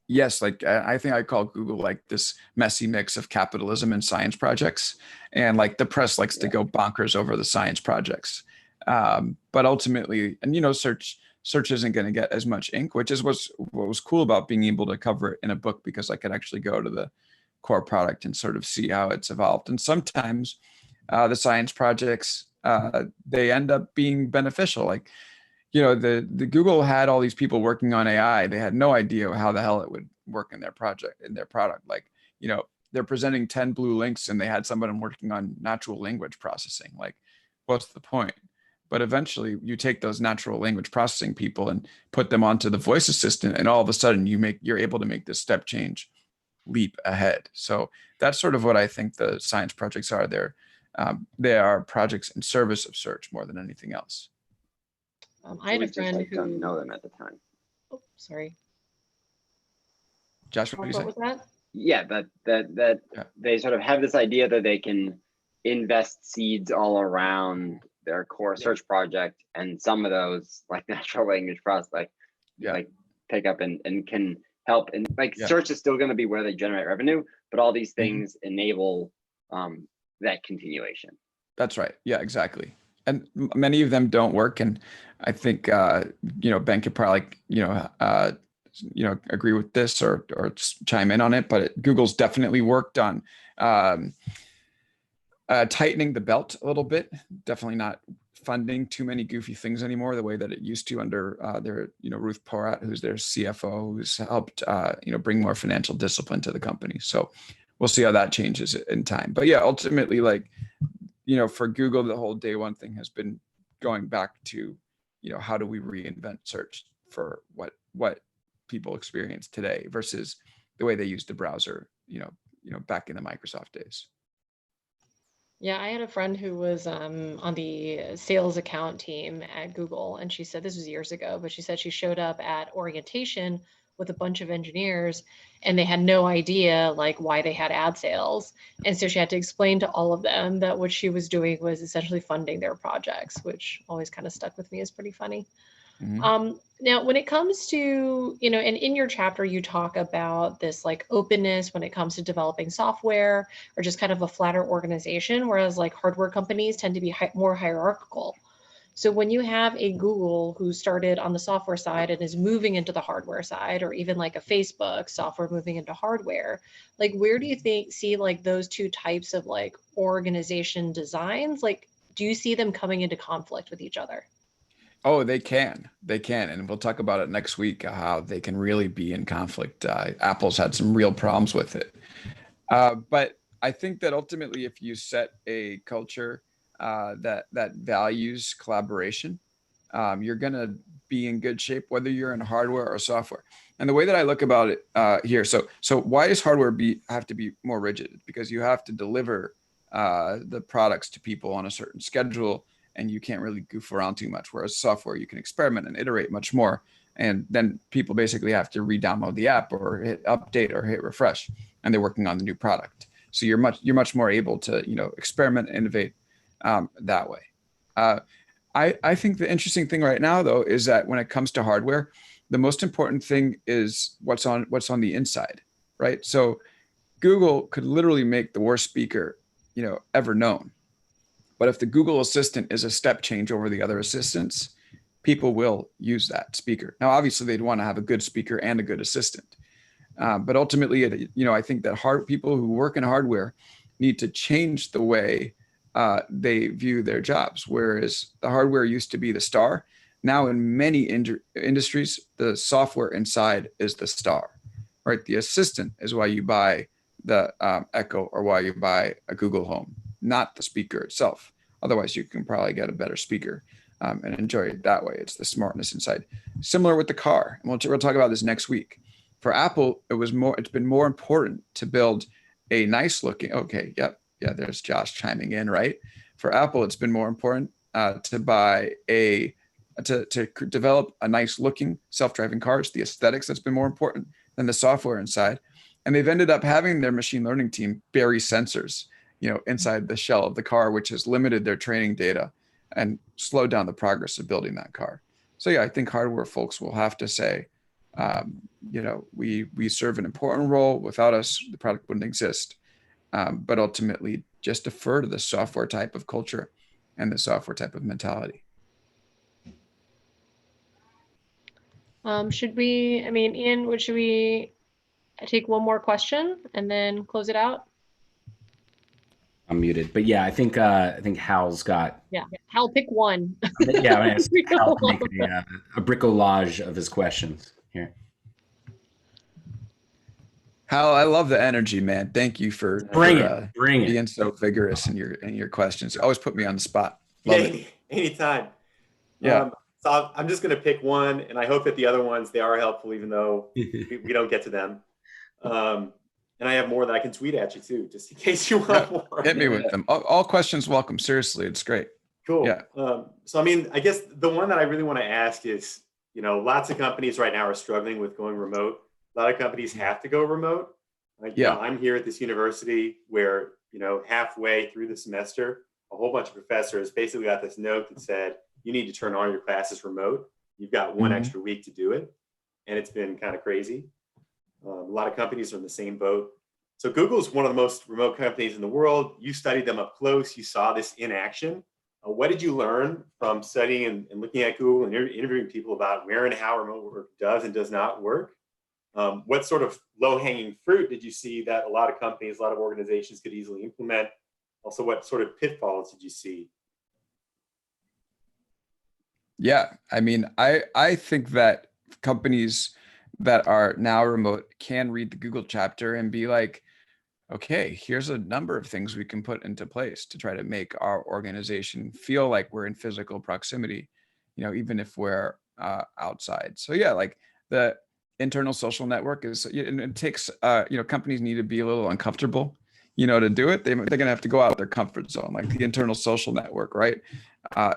yes, like I think I call Google like this messy mix of capitalism and science projects. And like the press likes to go bonkers over the science projects. But ultimately, and search isn't going to get as much ink, which is what was cool about being able to cover it in a book, because I could actually go to the core product and sort of see how it's evolved. And sometimes the science projects, they end up being beneficial. Like, the Google had all these people working on AI. They had no idea how the hell it would work in their product. Like, they're presenting 10 blue links and they had someone working on natural language processing. Like, what's the point? But eventually you take those natural language processing people and put them onto the voice assistant, and all of a sudden you're able to make this step change leap ahead. So that's sort of what I think the science projects are. They are projects in service of search more than anything else. I had a just, friend like, who don't know them at the time. Oh, sorry. Josh, what do you say? What was that? Yeah, that Yeah. they sort of have this idea that they can invest seeds all around their core search project, and some of those, like natural language processing, like pick up and can help. And like search is still going to be where they generate revenue, but all these things enable that continuation. That's right. Yeah, exactly. And many of them don't work. And I think Ben could probably agree with this or chime in on it. But Google's definitely worked on tightening the belt a little bit. Definitely not funding too many goofy things anymore the way that it used to under their Ruth Porat, who's their CFO, who's helped bring more financial discipline to the company. So we'll see how that changes in time. But yeah, ultimately, like, for Google, the whole day one thing has been going back to, how do we reinvent search for what people experience today versus the way they used the browser, back in the Microsoft days. Yeah, I had a friend who was on the sales account team at Google, and she said this was years ago, but she said she showed up at orientation with a bunch of engineers, and they had no idea like why they had ad sales, and so she had to explain to all of them that what she was doing was essentially funding their projects, which always kind of stuck with me as pretty funny. Mhm. Now, when it comes to, and in your chapter, you talk about this like openness when it comes to developing software or just kind of a flatter organization, whereas like hardware companies tend to be more hierarchical. So when you have a Google who started on the software side and is moving into the hardware side, or even like a Facebook software moving into hardware, like where do you see like those two types of like organization designs? Like, do you see them coming into conflict with each other? Oh, they can, and we'll talk about it next week, how they can really be in conflict. Apple's had some real problems with it. But I think that ultimately, if you set a culture that values collaboration, you're going to be in good shape, whether you're in hardware or software. And the way that I look about it here, so why does hardware have to be more rigid? Because you have to deliver the products to people on a certain schedule, and you can't really goof around too much. Whereas software, you can experiment and iterate much more, and then people basically have to re-download the app or hit update or hit refresh, and they're working on the new product. So you're much more able to experiment, innovate that way. I think the interesting thing right now, though, is that when it comes to hardware, the most important thing is what's on the inside, right? So Google could literally make the worst speaker, ever known. But if the Google Assistant is a step change over the other assistants, people will use that speaker. Now, obviously, they'd want to have a good speaker and a good assistant. But ultimately, I think that people who work in hardware need to change the way they view their jobs. Whereas the hardware used to be the star, now in many industries, the software inside is the star, right? The assistant is why you buy the Echo or why you buy a Google Home, not the speaker itself. Otherwise, you can probably get a better speaker and enjoy it that way. It's the smartness inside. Similar with the car, and we'll talk about this next week. For Apple, it's been more important to build a nice looking. Okay, yep, yeah. There's Josh chiming in, right? For Apple, it's been more important to develop a nice looking self-driving cars. The aesthetics that's been more important than the software inside, and they've ended up having their machine learning team bury sensors, inside the shell of the car, which has limited their training data and slowed down the progress of building that car. So yeah, I think hardware folks will have to say, we serve an important role. Without us, the product wouldn't exist. But ultimately, just defer to the software type of culture and the software type of mentality. Ian, should we take one more question and then close it out? I'm muted, but yeah, I think Hal's got. Yeah, Hal, pick one. Yeah, I asked Hal to make a bricolage of his questions here. Hal, I love the energy, man. Thank you for being so vigorous in your questions. You always put me on the spot. Love it. Anytime. Yeah. So I'm just going to pick one, and I hope that the other ones, they are helpful, even though we don't get to them. And I have more that I can tweet at you too, just in case you want more. Hit me with them. All questions welcome. Seriously, it's great. Cool. Yeah. So, I guess the one that I really want to ask is, lots of companies right now are struggling with going remote. A lot of companies have to go remote. I'm here at this university where, halfway through the semester, a whole bunch of professors basically got this note that said, you need to turn all your classes remote. You've got one extra week to do it. And it's been kind of crazy. A lot of companies are in the same boat. So Google is one of the most remote companies in the world. You studied them up close. You saw this in action. What did you learn from studying and looking at Google and interviewing people about where and how remote work does and does not work? What sort of low-hanging fruit did you see that a lot of companies, a lot of organizations could easily implement? Also, what sort of pitfalls did you see? Yeah, I think that companies that are now remote can read the Google chapter and be like, okay, here's a number of things we can put into place to try to make our organization feel like we're in physical proximity, even if we're outside. So yeah, like the internal social network it takes, companies need to be a little uncomfortable, to do it, they're going to have to go out of their comfort zone. Like the internal social network, right?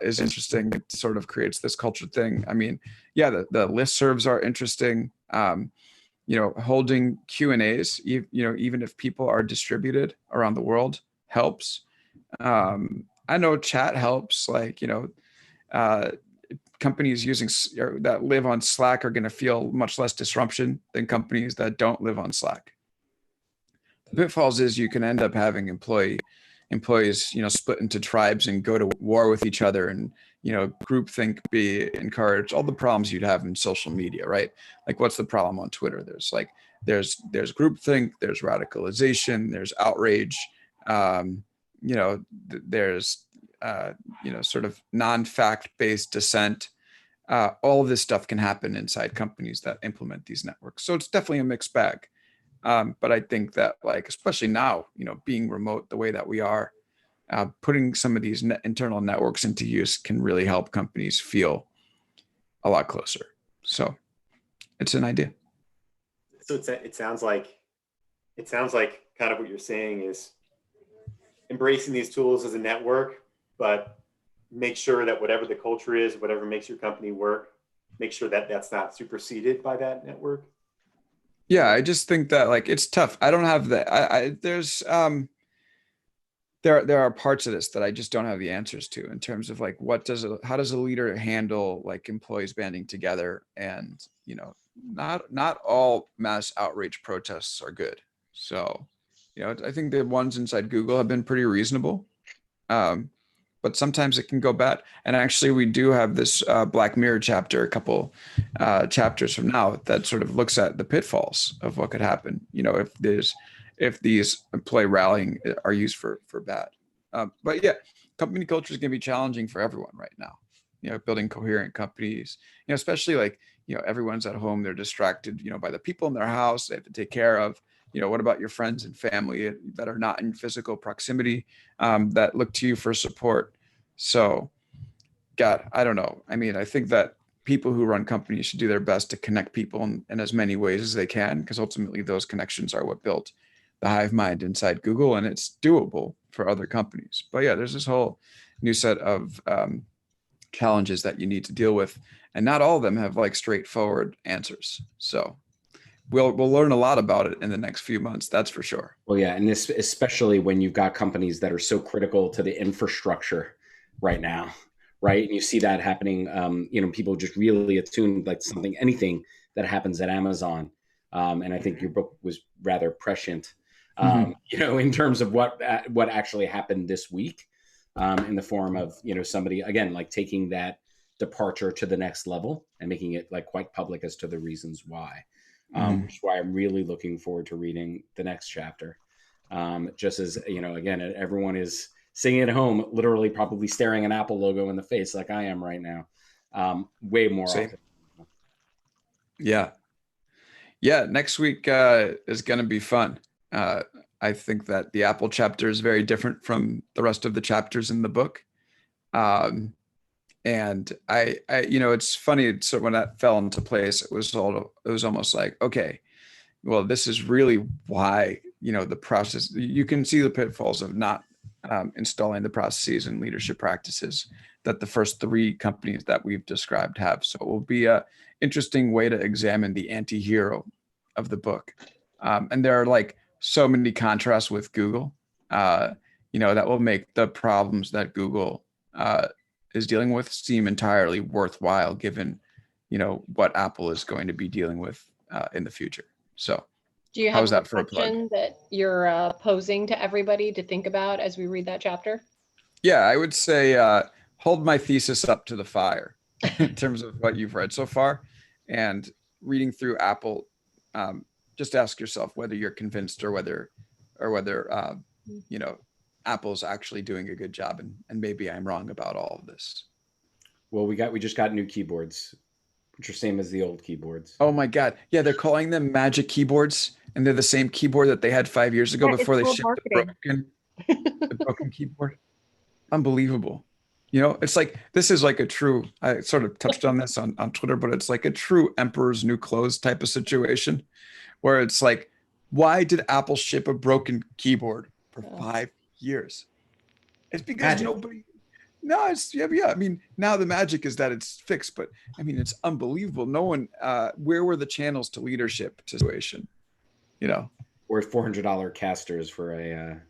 Is interesting. It sort of creates this culture thing. I mean, yeah, the listservs are interesting. Holding Q&As, even if people are distributed around the world, helps. I know chat helps. Like, companies that live on Slack are going to feel much less disruption than companies that don't live on Slack. The pitfalls is you can end up having employees, split into tribes and go to war with each other, and groupthink be encouraged. All the problems you'd have in social media, right? Like, what's the problem on Twitter? There's groupthink, there's radicalization, there's outrage. There's sort of non-fact based dissent. All of this stuff can happen inside companies that implement these networks. So it's definitely a mixed bag. But I think that, like, especially now, being remote the way that we are, putting some of these internal networks into use can really help companies feel a lot closer. So it's an idea. So it sounds like kind of what you're saying is embracing these tools as a network, but make sure that whatever the culture is, whatever makes your company work, make sure that that's not superseded by that network. Yeah, I just think that, like, it's tough. I don't have the there are parts of this that I just don't have the answers to, in terms of like, how does a leader handle like employees banding together? And not all mass outrage protests are good. So I think the ones inside Google have been pretty reasonable, but sometimes it can go bad. And actually, we do have this Black Mirror chapter, a couple chapters from now, that sort of looks at the pitfalls of what could happen, if these employee rallying are used for bad. But yeah, company culture is going to be challenging for everyone right now. Building coherent companies, especially like, everyone's at home, they're distracted, by the people in their house they have to take care of. What about your friends and family that are not in physical proximity, that look to you for support? So, God, I don't know. I mean, I think that people who run companies should do their best to connect people in as many ways as they can, because ultimately those connections are what built the hive mind inside Google, and it's doable for other companies. But yeah, there's this whole new set of challenges that you need to deal with, and not all of them have like straightforward answers. So we'll learn a lot about it in the next few months, that's for sure. Well, yeah, and this especially when you've got companies that are so critical to the infrastructure right now, right? And you see that happening. People just really attuned, like anything that happens at Amazon. And I think your book was rather prescient, in terms of what actually happened this week, in the form of, somebody, again, like taking that departure to the next level and making it like quite public as to the reasons why. Which is why I'm really looking forward to reading the next chapter. Just as, again, everyone is sitting at home, literally probably staring an Apple logo in the face like I am right now. Way more Same. often. Yeah, next week is going to be fun. I think that the Apple chapter is very different from the rest of the chapters in the book. And I it's funny. So when that fell into place, it was almost like, okay, well, this is really why, the process, you can see the pitfalls of not installing the processes and leadership practices that the first three companies that we've described have. So it will be a interesting way to examine the anti-hero of the book. And there are like so many contrasts with Google, that will make the problems that Google is dealing with seem entirely worthwhile, given, what Apple is going to be dealing with in the future. So Do you how's have that a for a plug? question that you're posing to everybody to think about as we read that chapter? Yeah, I would say hold my thesis up to the fire in terms of what you've read so far, and reading through Apple. Just ask yourself whether you're convinced or whether Apple's actually doing a good job, and maybe I'm wrong about all of this. Well, we just got new keyboards, which are same as the old keyboards. Oh my God. Yeah, they're calling them Magic keyboards, and they're the same keyboard that they had 5 years ago Yeah, before they it's shipped called the broken keyboard. Unbelievable. It's like, this is like a true, I sort of touched on this on Twitter, but it's like a true emperor's new clothes type of situation, where it's like, why did Apple ship a broken keyboard for Yeah. 5 years. It's because Magic. nobody. No, it's yeah. I mean, now the magic is that it's fixed, but I mean, it's unbelievable. No one. Where were the channels to leadership situation? You know. Or $400 casters for a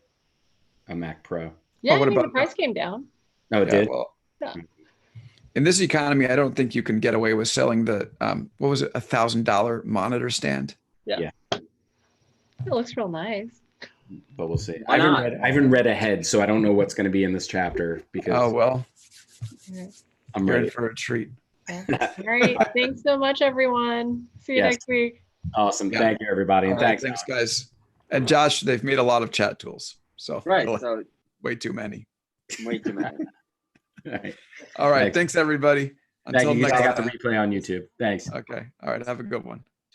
Mac Pro. Yeah, what I mean, the about- price came down. Oh, it Yeah, did? well, Yeah. in this economy, I don't think you can get away with selling the what was it, $1,000 monitor stand? It looks real nice. But we'll see. Why not? I haven't read ahead, so I don't know what's going to be in this chapter because Oh well, I'm you're in ready. for a treat. All right. Thanks so much, everyone. See you Yes. next week. Awesome. Yeah. Thank you, everybody. And All right, thanks. thanks, guys. And Josh, they've made a lot of chat tools, so Right. So way too many. way too many. All right. All right, Thanks. thanks everybody. Thank Until you. next I got the time. replay on YouTube. Thanks. Okay. All right. Have a good one.